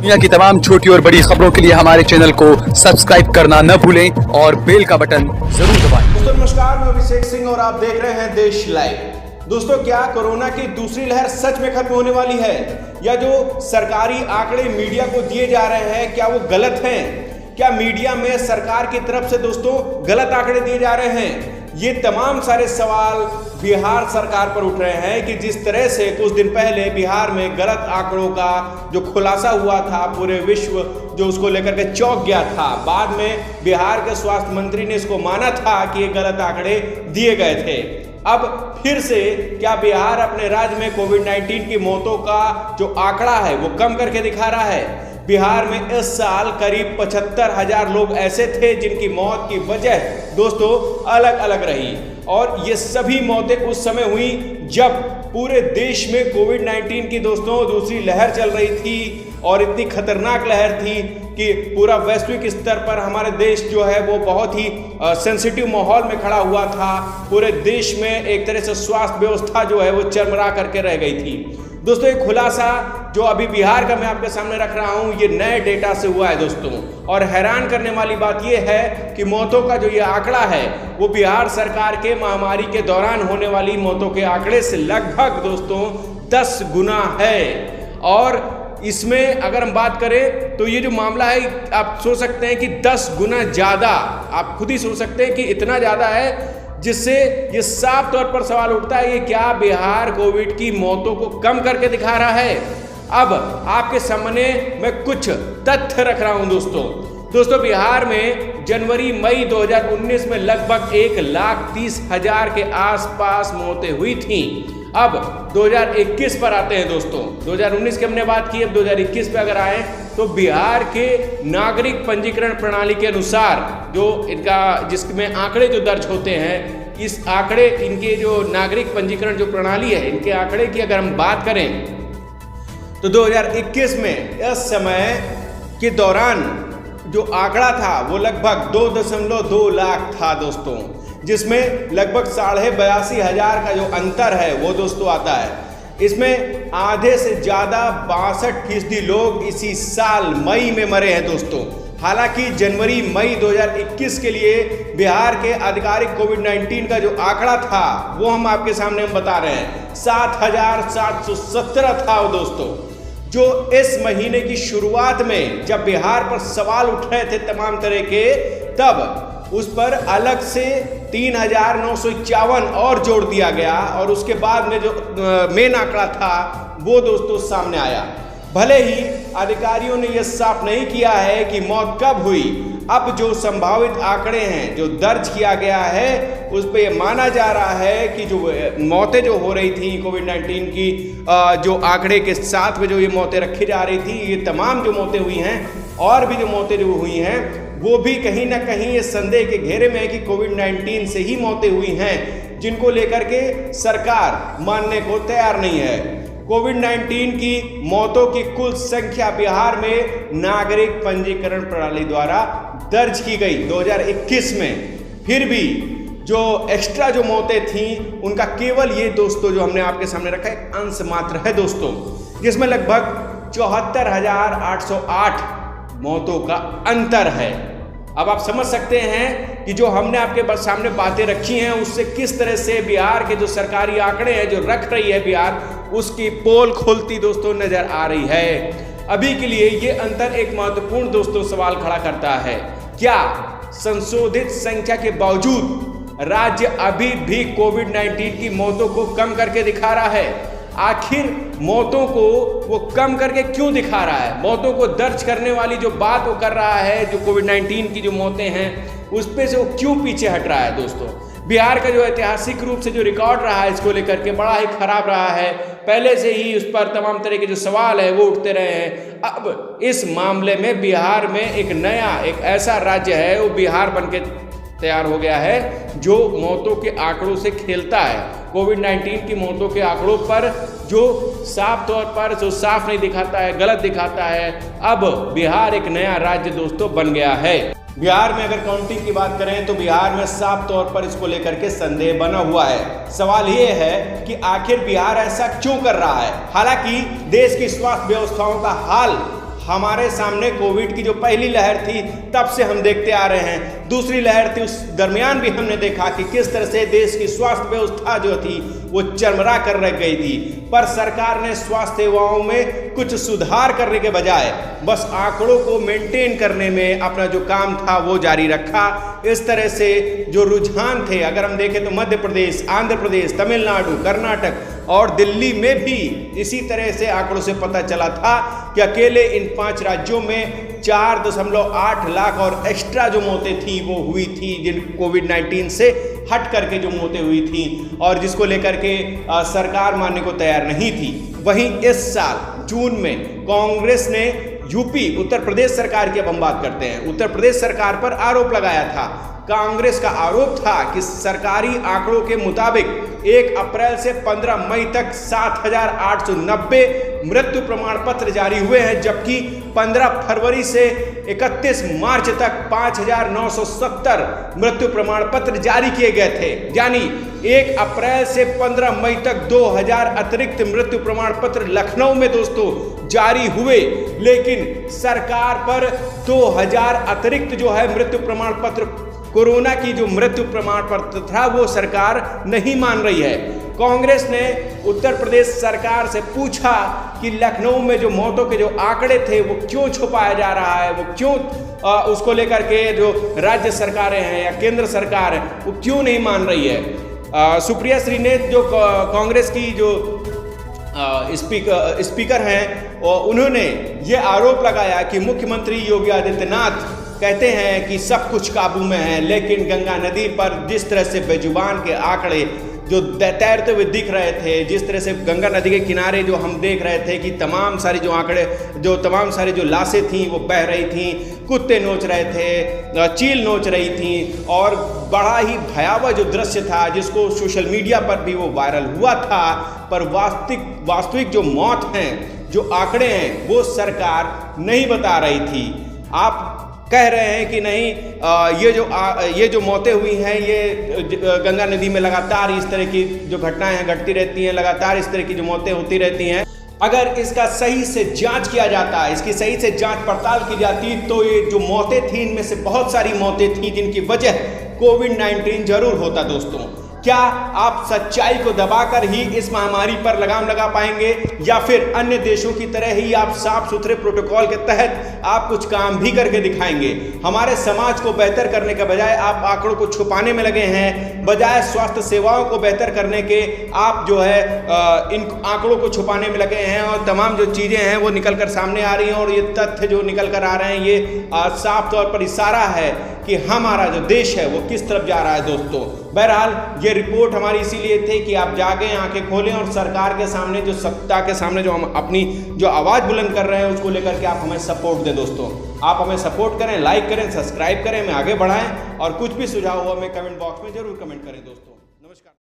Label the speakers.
Speaker 1: दुनिया की तमाम छोटी और बड़ी खबरों के लिए हमारे चैनल को सब्सक्राइब करना न भूलें और बेल का बटन जरूर दबाएं।
Speaker 2: दोस्तों नमस्कार, मैं अभिषेक सिंह और आप देख रहे हैं देश लाइव। दोस्तों, क्या कोरोना की दूसरी लहर सच में खत्म होने वाली है या जो सरकारी आंकड़े मीडिया को दिए जा रहे हैं क्या वो गलत हैं? क्या मीडिया में सरकार की तरफ से दोस्तों गलत आंकड़े दिए जा रहे हैं? ये तमाम सारे सवाल बिहार सरकार पर उठ रहे हैं कि जिस तरह से कुछ दिन पहले बिहार में गलत आंकड़ों का जो खुलासा हुआ था, पूरे विश्व जो उसको लेकर के चौंक गया था। बाद में बिहार के स्वास्थ्य मंत्री ने इसको माना था कि ये गलत आंकड़े दिए गए थे। अब फिर से क्या बिहार अपने राज्य में कोविड-19 की मौतों का जो आंकड़ा है वो कम करके दिखा रहा है? बिहार में इस साल करीब 75,000 लोग ऐसे थे जिनकी मौत की वजह दोस्तों अलग अलग रही, और ये सभी मौतें उस समय हुई जब पूरे देश में कोविड-19 की दोस्तों दूसरी लहर चल रही थी, और इतनी खतरनाक लहर थी कि पूरा वैश्विक स्तर पर हमारे देश जो है वो बहुत ही सेंसिटिव माहौल में खड़ा हुआ था। पूरे देश में एक तरह से स्वास्थ्य व्यवस्था जो है वो चरमरा करके रह गई थी। दोस्तों, एक खुलासा जो अभी बिहार का मैं आपके सामने रख रहा हूं, ये नए डेटा से हुआ है दोस्तों, और हैरान करने वाली बात ये है कि मौतों का जो ये आंकड़ा है वो बिहार सरकार के महामारी के दौरान होने वाली मौतों के आंकड़े से लगभग दोस्तों 10 गुना है। और इसमें अगर हम बात करें तो ये जो मामला है आप सोच सकते हैं कि 10 गुना ज़्यादा, आप खुद ही सोच सकते हैं कि इतना ज़्यादा है, जिससे ये साफ तौर पर सवाल उठता है कि क्या बिहार कोविड की मौतों को कम करके दिखा रहा है? अब आपके सामने मैं कुछ तथ्य रख रहा हूं दोस्तों, बिहार में जनवरी मई 2019 में लगभग 1,30,000 के आसपास मौतें हुई थी। अब 2021 पर आते हैं दोस्तों, 2019 की हमने बात की, अब 2021 पे अगर आए तो बिहार के नागरिक पंजीकरण प्रणाली के अनुसार जो इनका जिसमें आंकड़े जो दर्ज होते हैं, इस आंकड़े इनके जो नागरिक पंजीकरण जो प्रणाली है इनके आंकड़े की अगर हम बात करें तो 2021 में इस समय के दौरान जो आंकड़ा था वो लगभग 2.2 लाख था दोस्तों, जिसमें लगभग 82,500 का जो अंतर है वो दोस्तों आता है। इसमें आधे से ज़्यादा 62% लोग इसी साल मई में मरे हैं दोस्तों। हालांकि जनवरी मई 2021 के लिए बिहार के आधिकारिक कोविड-19 का जो आंकड़ा था वो हम आपके सामने हम बता रहे हैं, 7,717 था वो दोस्तों, जो इस महीने की शुरुआत में जब बिहार पर सवाल उठ रहे थे तमाम तरह के, तब उस पर अलग से 3,951 और जोड़ दिया गया, और उसके बाद में जो मेन आंकड़ा था वो दोस्तों सामने आया। भले ही अधिकारियों ने यह साफ नहीं किया है कि मौत कब हुई, अब जो संभावित आंकड़े हैं जो दर्ज किया गया है उस पर यह माना जा रहा है कि जो मौतें जो हो रही थी कोविड-19 की जो आंकड़े के साथ में जो ये मौतें रखी जा रही थी, ये तमाम जो मौतें हुई हैं और भी जो मौतें जो हुई हैं वो भी कहीं ना कहीं ये संदेह के घेरे में है कि कोविड-19 से ही मौतें हुई हैं, जिनको लेकर के सरकार मानने को तैयार नहीं है। कोविड-19 की मौतों की कुल संख्या बिहार में नागरिक पंजीकरण प्रणाली द्वारा दर्ज की गई 2021 में, फिर भी जो एक्स्ट्रा जो मौतें थीं उनका केवल ये दोस्तों जो हमने आपके सामने रखा है अंश मात्र है दोस्तों, जिसमें लगभग 74,808 मौतों का अंतर है। अब आप समझ सकते हैं कि जो हमने आपके सामने बातें रखी हैं उससे किस तरह से बिहार के जो सरकारी आंकड़े हैं जो रख रही है बिहार, उसकी पोल खुलती दोस्तों नजर आ रही है। अभी के लिए ये अंतर एक महत्वपूर्ण दोस्तों सवाल खड़ा करता है, क्या संशोधित संख्या के बावजूद राज्य अभी भी कोविड-19 की मौतों को कम करके दिखा रहा है? आखिर मौतों को वो कम करके क्यों दिखा रहा है? मौतों को दर्ज करने वाली जो बात वो कर रहा है, जो कोविड-19 की जो मौतें हैं उस पे से वो क्यों पीछे हट रहा है दोस्तों? बिहार का जो ऐतिहासिक रूप से जो रिकॉर्ड रहा है इसको लेकर के बड़ा ही खराब रहा है। पहले से ही उस पर तमाम तरह के जो सवाल है वो उठते रहे हैं। अब इस मामले में बिहार में एक नया एक ऐसा राज्य है, वो बिहार बन के तैयार हो गया है जो मौतों के आंकड़ों से खेलता है। कोविड-19 की मौतों के आंकड़ों पर जो साफ तौर पर जो साफ नहीं दिखाता है, गलत दिखाता है। अब बिहार एक नया राज्य दोस्तों बन गया है। बिहार में अगर काउंटिंग की बात करें तो बिहार में साफ तौर पर इसको लेकर के संदेह बना हुआ है। सवाल ये है कि आखिर बिहार ऐसा क्यों कर रहा है? हालांकि देश की स्वास्थ्य व्यवस्थाओं का हाल हमारे सामने कोविड की जो पहली लहर थी तब से हम देखते आ रहे हैं। दूसरी लहर थी, उस दरमियान भी हमने देखा कि किस तरह से देश की स्वास्थ्य व्यवस्था जो थी वो चरमरा कर रह गई थी। पर सरकार ने स्वास्थ्य सेवाओं में कुछ सुधार करने के बजाय बस आंकड़ों को मेंटेन करने में अपना जो काम था वो जारी रखा। इस तरह से जो रुझान थे, अगर हम देखें तो मध्य प्रदेश, आंध्र प्रदेश, तमिलनाडु, कर्नाटक और दिल्ली में भी इसी तरह से आंकड़ों से पता चला था कि अकेले इन 5 राज्यों में 4.8 लाख और एक्स्ट्रा जो मौतें थी वो हुई थी, जिन कोविड-19 से हट करके जो मौतें हुई थी और जिसको लेकर के सरकार मानने को तैयार नहीं थी। वहीं इस साल जून में कांग्रेस ने यूपी, उत्तर प्रदेश सरकार की, अब हम बात करते हैं, उत्तर प्रदेश सरकार पर आरोप लगाया था। कांग्रेस का आरोप था कि सरकारी आंकड़ों के मुताबिक 1 अप्रैल से 15 मई तक 7,890 मृत्यु प्रमाण पत्र जारी हुए हैं, जबकि 15 फरवरी से 31 मार्च तक 5,970 मृत्यु प्रमाण पत्र जारी किए गए थे। यानी 1 अप्रैल से 15 मई तक 2,000 अतिरिक्त मृत्यु प्रमाण पत्र लखनऊ में दोस्तों जारी हुए, लेकिन सरकार पर 2,000 अतिरिक्त जो है मृत्यु प्रमाण पत्र, कोरोना की जो मृत्यु प्रमाण पत्र था वो सरकार नहीं मान रही है। कांग्रेस ने उत्तर प्रदेश सरकार से पूछा कि लखनऊ में जो मौतों के जो आंकड़े थे वो क्यों छुपाया जा रहा है, वो क्यों उसको लेकर के जो राज्य सरकारें हैं या केंद्र सरकार है वो क्यों नहीं मान रही है। सुप्रिया श्री ने जो कांग्रेस की जो स्पीकर हैं, उन्होंने ये आरोप लगाया कि मुख्यमंत्री योगी आदित्यनाथ कहते हैं कि सब कुछ काबू में है, लेकिन गंगा नदी पर जिस तरह से बेजुबान के आंकड़े जो तैरते हुए दिख रहे थे, जिस तरह से गंगा नदी के किनारे जो हम देख रहे थे कि तमाम सारी जो आंकड़े, जो तमाम सारी जो लाशें थीं वो बह रही थीं, कुत्ते नोच रहे थे, चील नोच रही थीं और बड़ा ही भयावह जो दृश्य था जिसको सोशल मीडिया पर भी वो वायरल हुआ था। पर वास्तविक जो मौत हैं, जो आंकड़े हैं वो सरकार नहीं बता रही थी। आप कह रहे हैं कि नहीं, ये जो मौतें हुई हैं ये गंगा नदी में लगातार इस तरह की जो घटनाएं हैं घटती रहती हैं, लगातार इस तरह की जो मौतें होती रहती हैं। अगर इसका सही से जांच किया जाता, इसकी सही से जांच पड़ताल की जाती तो ये जो मौतें थी इनमें से बहुत सारी मौतें थी जिनकी वजह कोविड-19 जरूर होता। दोस्तों, क्या आप सच्चाई को दबाकर ही इस महामारी पर लगाम लगा पाएंगे या फिर अन्य देशों की तरह ही आप साफ सुथरे प्रोटोकॉल के तहत आप कुछ काम भी करके दिखाएंगे? हमारे समाज को बेहतर करने के बजाय आप आंकड़ों को छुपाने में लगे हैं, बजाय स्वास्थ्य सेवाओं को बेहतर करने के आप जो है इन आंकड़ों को छुपाने में लगे हैं और तमाम जो चीज़ें हैं वो निकल कर सामने आ रही हैं और ये तथ्य जो निकल कर आ रहे हैं ये साफ तौर पर इशारा है कि हमारा जो देश है वो किस तरफ जा रहा है। दोस्तों, बहरहाल ये रिपोर्ट हमारी इसीलिए थी कि आप जागें, आंखें खोलें और सरकार के सामने, जो सत्ता के सामने जो हम अपनी जो आवाज़ बुलंद कर रहे हैं उसको लेकर के आप हमें सपोर्ट दें। दोस्तों, आप हमें सपोर्ट करें, लाइक करें, सब्सक्राइब करें, हमें आगे बढ़ाएं और कुछ भी सुझाव हो हमें कमेंट बॉक्स में जरूर कमेंट करें। दोस्तों।